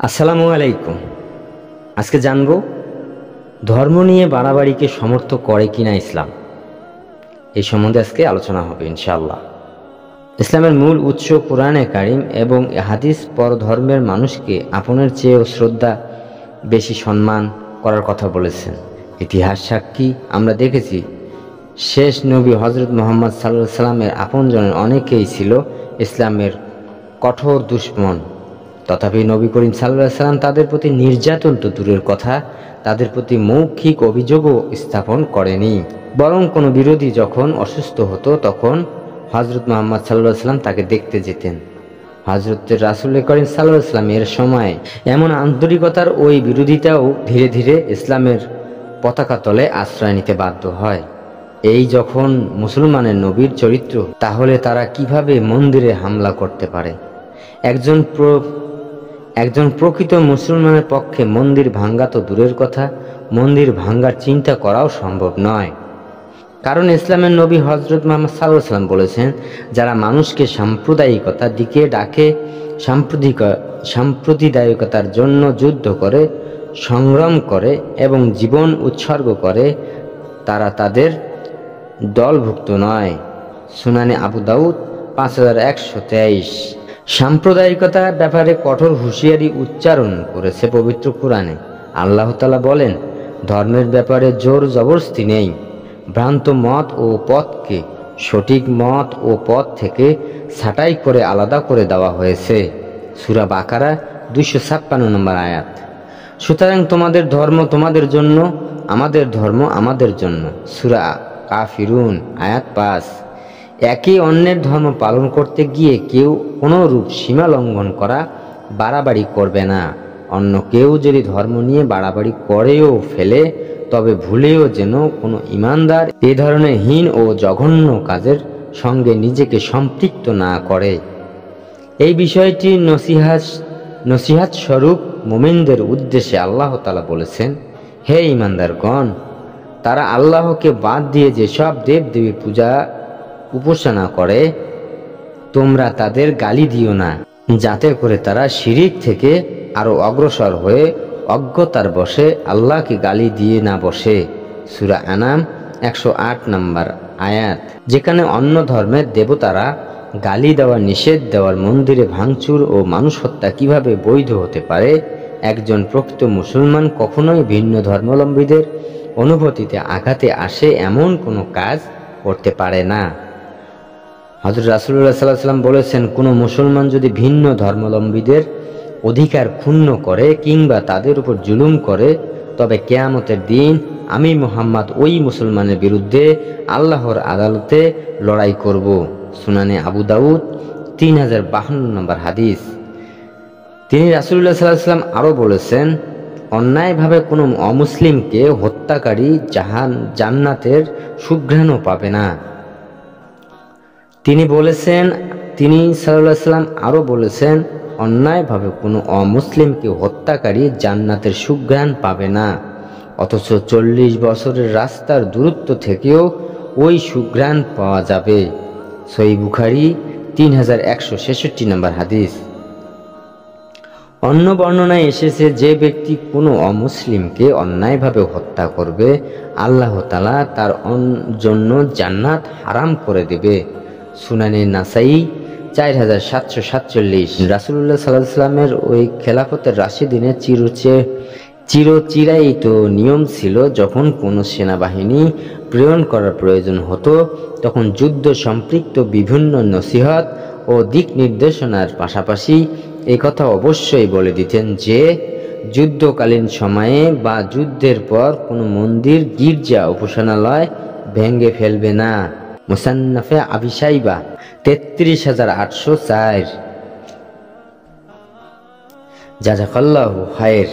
আসসালামু আলাইকুম। আজকে জানব ধর্ম নিয়ে বাড়াবাড়িকে সমর্থ করে কিনা ইসলাম। এই সম্বন্ধে আজকে আলোচনা হবে ইনশাআল্লাহ। ইসলামের মূল উৎস কুরআনে কারীম এবং হাদিস পরধর্মের মানুষকে আপনের চেয়েও শ্রদ্ধা বেশি সম্মান করার কথা বলেছেন। ইতিহাস সাক্ষী আমরা দেখেছি শেষ নবী হযরত মুহাম্মদ সাল্লাল্লাহু আলাইহি সাল্লামের আপনজনের অনেকেই ছিল ইসলামের কঠোর দুশমন। তথাপি নবী করিম সাল্লাল্লাহু আলাইহি সাল্লাম তাদের প্রতি নির্যাতন তো দূরের কথা, তাদের প্রতি মৌখিক অভিযোগও স্থাপন করেনি। বরং কোনো বিরোধী যখন অসুস্থ হতো তখন হযরত মুহাম্মদ সাল্লাল্লাহু আলাইহি সাল্লাম তাকে দেখতে যেতেন। হযরত রাসূল করিম সাল্লাল্লাহু আলাইহি সাল্লাম এর সময় এমন আন্তরিকতার ওই বিরোধিতাও ধীরে ধীরে ইসলামের পতাকা তলে আশ্রয় নিতে বাধ্য হয়। এই যখন মুসলমানের নবীর চরিত্র, তাহলে তারা কিভাবে মন্দিরে হামলা করতে পারে? একজন প্রকৃত মুসলমানের পক্ষে মন্দির ভাঙ্গা তো দূরের কথা, মন্দির ভাঙ্গার চিন্তা করাও সম্ভব নয়। কারণ ইসলামের নবী হযরত মুহাম্মদ সাল্লাল্লাহু আলাইহি সাল্লাম বলেছেন, যারা মানুষকে সাম্প্রদায়িকতার দিকে ডাকে, সাম্প্রদায়িকতার জন্য যুদ্ধ করে, সংগ্রাম করে এবং জীবন উৎসর্গ করে, তারা তাদের দলভুক্ত নয়। সুনানে আবু দাউদ 5123। সাম্প্রদায়িকতার ব্যাপারে কঠোর হুঁশিয়ারি উচ্চারণ করেছে পবিত্র কুরআনে। আল্লাহ তাআলা বলেন, ধর্মের ব্যাপারে জোর জবরদস্তি নেই। ভ্রান্ত মত ও পথকে সঠিক মত ও পথ থেকে ছাঁটাই করে আলাদা করে দেওয়া হয়েছে। সূরা বাকারা 256 নম্বর আয়াত। সুতরাং তোমাদের ধর্ম তোমাদের জন্য, আমাদের ধর্ম আমাদের জন্য। সূরা কাফিরুন আয়াত 5। একে অন্যের ধর্ম পালন করতে গিয়ে কেউ কোনো রূপ সীমা লঙ্ঘন করা, বাড়াবাড়ি করবে না। অন্য কেউ যদি ধর্ম নিয়ে বাড়াবাড়ি করেও ফেলে, তবে ভুলেও যেন কোনো ঈমানদার এ ধরনের হীন ও জঘন্য কাজের সঙ্গে নিজেকে সম্পৃক্ত না করে। এই বিষয়টি নসিহাত স্বরূপ মুমিনদের উদ্দেশ্যে আল্লাহ তাআলা বলেছেন, হে ঈমানদারগণ, তারা আল্লাহকে বাদ দিয়ে যেসব দেবদেবীর পূজা উপাসনা করে, তোমরা তাদের গালি দিও না, যাতে করে তারা শিরিক থেকে আরো অগ্রসর হয়ে অজ্ঞতার বশে আল্লাহকে গালি দিয়ে না বসে। সূরা আনাম 108 নম্বর আয়াত। যেখানে অন্য ধর্মের দেবতারা গালি দেওয়া, নিষেধ দেওয়ার মন্দিরে ভাঙচুর ও মানুষ হত্যা কিভাবে বৈধ হতে পারে, একজন প্রকৃত মুসলমান কখনোই ভিন্ন ধর্মাবলম্বীদের অনুভূতিতে আঘাতে আসে এমন কোনো কাজ করতে পারে না। হযরত রাসূলুল্লাহ সাল্লাল্লাহু আলাইহি ওয়াসাল্লাম বলেছেন, কোনো মুসলমান যদি ভিন্ন ধর্মাবলম্বীদের অধিকার ক্ষুণ্ণ করে কিংবা তাদের উপর জুলুম করে, তবে কিয়ামতের দিন আমি মুহাম্মদ ওই মুসলমানের বিরুদ্ধে আল্লাহর আদালতে লড়াই করব। সুনানে আবু দাউদ 3052 নম্বর হাদিস। তিনি রাসূলুল্লাহ সাল্লাল্লাহু আলাইহি ওয়াসাল্লাম আরও বলেছেন, অন্যায়ভাবে কোনো অমুসলিমকে হত্যাকারী জান্নাতের সুঘ্রাণও পাবে না। তিনি সাল্লাল্লাহু আলাইহি ওয়াসাল্লাম আরও বলেছেন, অন্যায়ভাবে কোনো অমুসলিমকে হত্যাকারী জান্নাতের সুঘ্রাণ পাবে না। অথচ 40 বছরের রাস্তার দূরত্ব থেকেও ওই সুঘ্রাণ পাওয়া যাবে। সহিহ বুখারী 3166 নম্বর হাদিস। অন্য বর্ণনায় এসেছে, যে ব্যক্তি কোনো অমুসলিমকে অন্যায়ভাবে হত্যা করবে, আল্লাহ তাআলা তার জন্য জান্নাত হারাম করে দেবে। সুনানে নাসাই 4747। রাসূলুল্লাহ সাল্লাল্লাহু আলাইহি ওয়াসাল্লামের ওই খেলাফতের রাশিদিনে চিরায়িত নিয়ম ছিল, যখন কোনো সেনাবাহিনী প্রেরণ করার প্রয়োজন হতো, তখন যুদ্ধ সম্পৃক্ত বিভিন্ন নসিহত ও দিক নির্দেশনার পাশাপাশি এই কথা অবশ্যই বলে দিতেন যে, যুদ্ধকালীন সময়ে বা যুদ্ধের পর কোনো মন্দির, গির্জা, উপাসনালয় ভেঙে ফেলবে না। মুসান্নাফে আবি শাইবা 33804। জাযাকাল্লাহু খায়র।